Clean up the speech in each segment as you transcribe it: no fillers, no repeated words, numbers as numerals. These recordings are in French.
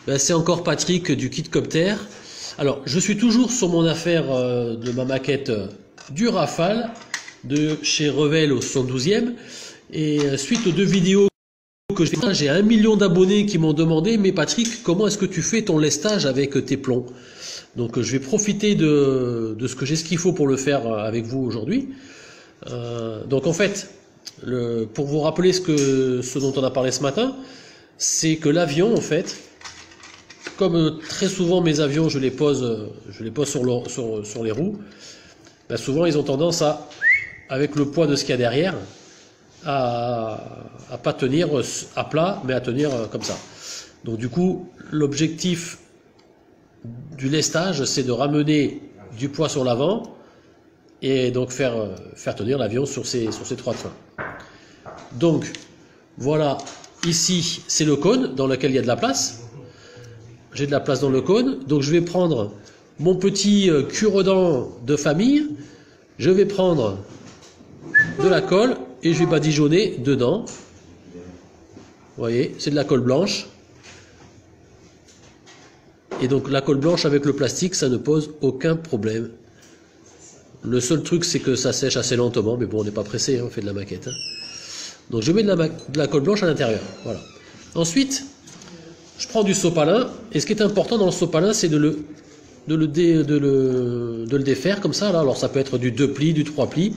Ben, c'est encore Patrick du Kitcopter. Alors, je suis toujours sur mon affaire de ma maquette du Rafale de chez Revel au 72e. Et suite aux deux vidéos que j'ai 1 million d'abonnés qui m'ont demandé, mais Patrick, comment est-ce que tu fais ton lestage avec tes plombs? Donc, je vais profiter de ce que j'ai ce qu'il faut pour le faire avec vous aujourd'hui. Donc, en fait, pour vous rappeler ce dont on a parlé ce matin, c'est que l'avion, en fait, comme très souvent mes avions, je les pose sur les roues, ben souvent ils ont tendance à, avec le poids de ce qu'il y a derrière, à pas tenir à plat, mais à tenir comme ça. Donc du coup, l'objectif du lestage, c'est de ramener du poids sur l'avant et donc faire tenir l'avion sur ces 3 trains. Donc voilà, ici c'est le cône dans lequel il y a de la place. J'ai de la place dans le cône, donc je vais prendre mon petit cure-dent de famille, je vais prendre de la colle et je vais badigeonner dedans. Vous voyez, c'est de la colle blanche. Et donc la colle blanche avec le plastique, ça ne pose aucun problème. Le seul truc, c'est que ça sèche assez lentement, mais bon, on n'est pas pressé, hein, on fait de la maquette. Hein. Donc je mets de la colle blanche à l'intérieur. Voilà. Ensuite, je prends du sopalin, et ce qui est important dans le sopalin, c'est de le défaire comme ça. Là. Alors ça peut être du 2 plis, du 3 plis.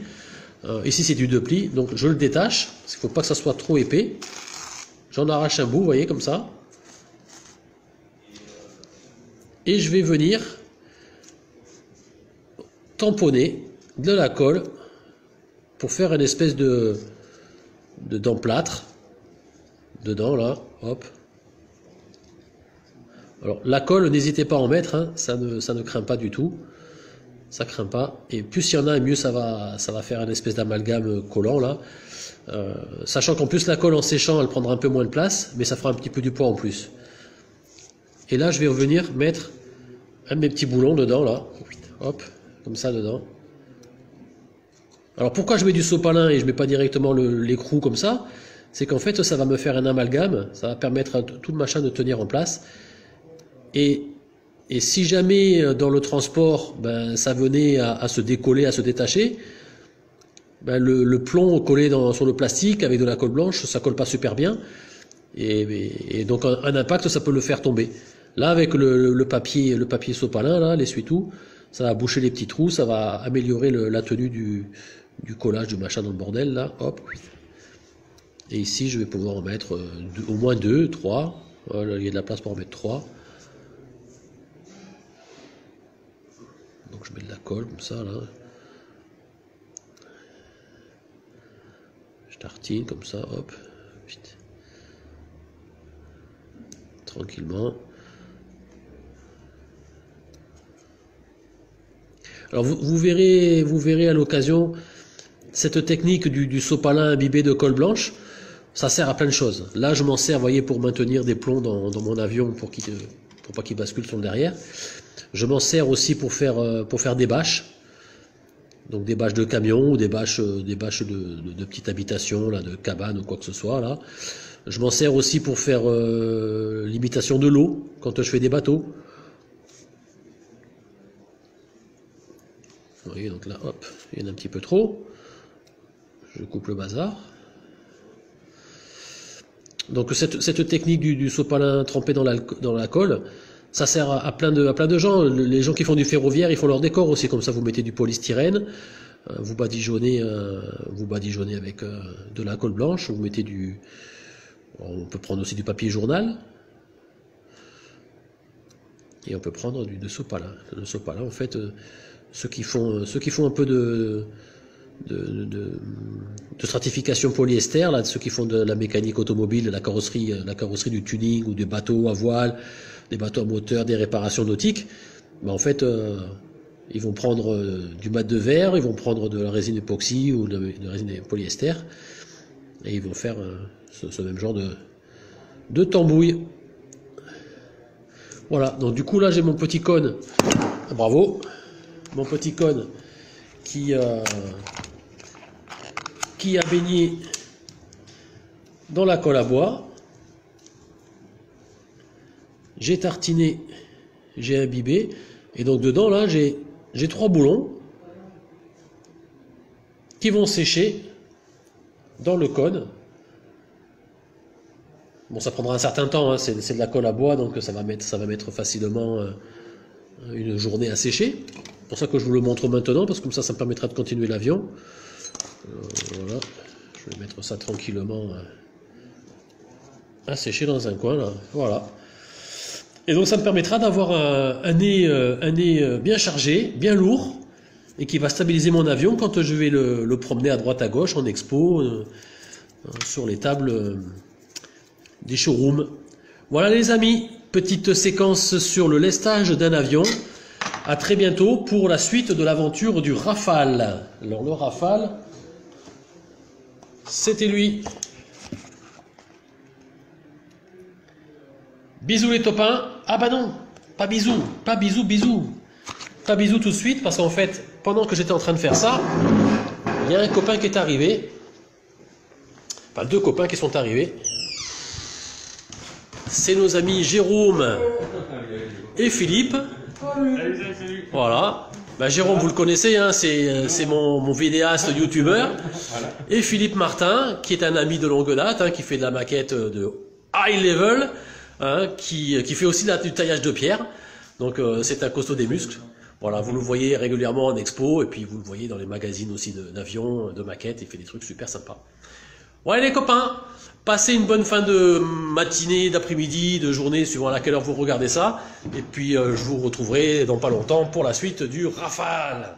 Ici c'est du 2 plis, donc je le détache, parce qu'il ne faut pas que ça soit trop épais. J'en arrache un bout, vous voyez, comme ça. Et je vais venir tamponner de la colle pour faire une espèce d'emplâtre dedans, là, hop. Alors, la colle, n'hésitez pas à en mettre, hein, ça ne craint pas du tout. Ça craint pas. Et plus il y en a, mieux ça va faire une espèce d'amalgame collant, là. Sachant qu'en plus, la colle, en séchant, elle prendra un peu moins de place, mais ça fera un petit peu du poids en plus. Et là, je vais revenir mettre un de mes petits boulons dedans, là. Hop, comme ça, dedans. Alors, pourquoi je mets du sopalin et je mets pas directement l'écrou comme ça? C'est qu'en fait, ça va me faire un amalgame, ça va permettre à tout le machin de tenir en place. Et si jamais dans le transport, ben, ça venait à se décoller, à se détacher, ben, le plomb collé sur le plastique avec de la colle blanche, ça colle pas super bien. Et donc un impact, ça peut le faire tomber. Là, avec le papier sopalin, là, l'essuie-tout, ça va boucher les petits trous, ça va améliorer la tenue du collage du machin dans le bordel, là. Hop. Et ici, je vais pouvoir en mettre au moins 2, 3. Voilà, il y a de la place pour en mettre 3. Donc je mets de la colle comme ça, là. Je tartine comme ça, hop. Vite. Tranquillement. Alors vous verrez à l'occasion cette technique du sopalin imbibé de colle blanche. Ça sert à plein de choses. Là, je m'en sers, vous voyez, pour maintenir des plombs dans mon avion pour pas qu'il bascule sur le derrière. Je m'en sers aussi pour faire des bâches. Donc des bâches de camion ou des bâches de petites habitations, là, de cabanes ou quoi que ce soit, là. Je m'en sers aussi pour faire l'imitation de l'eau quand je fais des bateaux. Vous voyez, donc là, hop, il y en a un petit peu trop. Je coupe le bazar. Donc cette technique du sopalin trempé dans la colle, ça sert à plein de gens. Les gens qui font du ferroviaire, ils font leur décor aussi, comme ça vous mettez du polystyrène, vous badigeonnez avec de la colle blanche, vous mettez on peut prendre aussi du papier journal, et on peut prendre du sopalin. Le sopalin, en fait, ceux qui font un peu de stratification polyester, là, ceux qui font de la mécanique automobile, la carrosserie du tuning ou des bateaux à voile, des bateaux à moteur, des réparations nautiques, ben en fait, ils vont prendre du mat de verre, ils vont prendre de la résine époxy ou de la résine polyester, et ils vont faire ce même genre de tambouille. Voilà, donc du coup là j'ai mon petit cône, bravo, mon petit cône qui a baigné dans la colle à bois. j'ai tartiné, j'ai imbibé. Et donc dedans, là, j'ai 3 boulons qui vont sécher dans le cône. Bon, ça prendra un certain temps, hein, c'est de la colle à bois, donc ça va mettre facilement une journée à sécher. C'est pour ça que je vous le montre maintenant, parce que comme ça me permettra de continuer l'avion. Voilà, je vais mettre ça tranquillement à sécher dans un coin, là. Voilà. Et donc ça me permettra d'avoir un nez bien chargé, bien lourd, et qui va stabiliser mon avion quand je vais le promener à droite à gauche en expo, sur les tables des showrooms. Voilà les amis, petite séquence sur le lestage d'un avion. À très bientôt pour la suite de l'aventure du Rafale. Alors le Rafale, c'était lui. Bisous les copains. Ah bah non, pas bisous, pas bisous, bisous. Pas bisous tout de suite parce qu'en fait, pendant que j'étais en train de faire ça, il y a un copain qui est arrivé. Enfin, 2 copains qui sont arrivés. C'est nos amis Jérôme et Philippe. Voilà. Bah, Jérôme, vous le connaissez, hein, c'est mon vidéaste youtubeur. Et Philippe Martin, qui est un ami de longue date, hein, qui fait de la maquette de high level, hein, qui fait aussi du taillage de pierre. Donc c'est un costaud des muscles. Voilà, vous le voyez régulièrement en expo, et puis vous le voyez dans les magazines aussi d'avions, de maquettes, il fait des trucs super sympas. Ouais les copains, passez une bonne fin de matinée, d'après-midi, de journée, suivant à laquelle heure vous regardez ça. Et puis je vous retrouverai dans pas longtemps pour la suite du Rafale.